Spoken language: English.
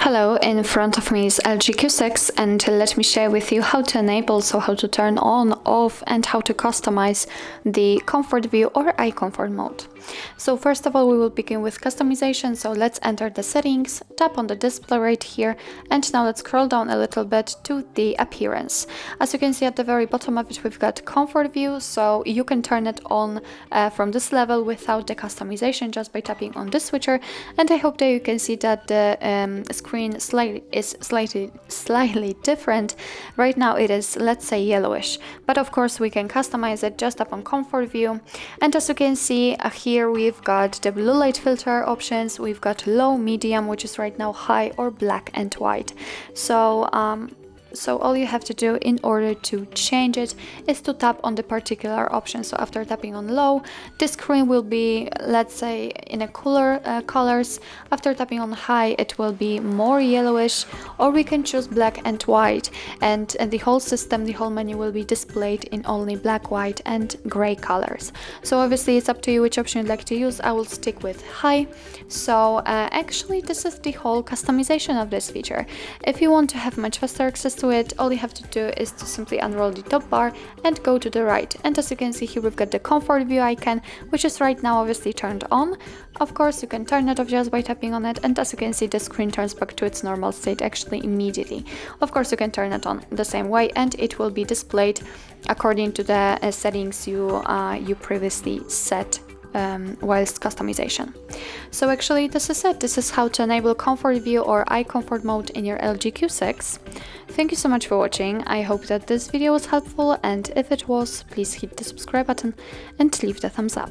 Hello, in front of me is LG Q6, and let me share with you how to enable, so how to turn on, off, and how to customize the comfort view or eye comfort mode. So first of all, we will begin with customization. So let's enter the settings, tap on the display right here, and now let's scroll down a little bit to the appearance. As you can see at the very bottom of it, we've got comfort view, so you can turn it on from this level without the customization just by tapping on this switcher. And I hope that you can see that the screen is slightly different. Right now it is, let's say, yellowish, but of course we can customize it just up on comfort view. And as you can see here, we've got the blue light filter options, we've got low, medium, which is right now high, or black and white. So all you have to do in order to change it is to tap on the particular option. So after tapping on low, the screen will be, let's say, in a cooler colors. After tapping on high, it will be more yellowish, or we can choose black and white, and the whole system, the whole menu will be displayed in only black, white and gray colors. So obviously it's up to you which option you'd like to use. I will stick with high. So actually this is the whole customization of this feature. If you want to have much faster access to it, all you have to do is to simply unroll the top bar and go to the right. And as you can see here, we've got the comfort view icon, which is right now obviously turned on. Of course, you can turn it off just by tapping on it, and as you can see, the screen turns back to its normal state actually immediately. Of course, you can turn it on the same way, and it will be displayed according to the settings you previously set whilst customization. So actually this is it. This is how to enable comfort view or eye comfort mode in your LG Q6. Thank you so much for watching. I hope that this video was helpful, and if it was, please hit the subscribe button and leave the thumbs up.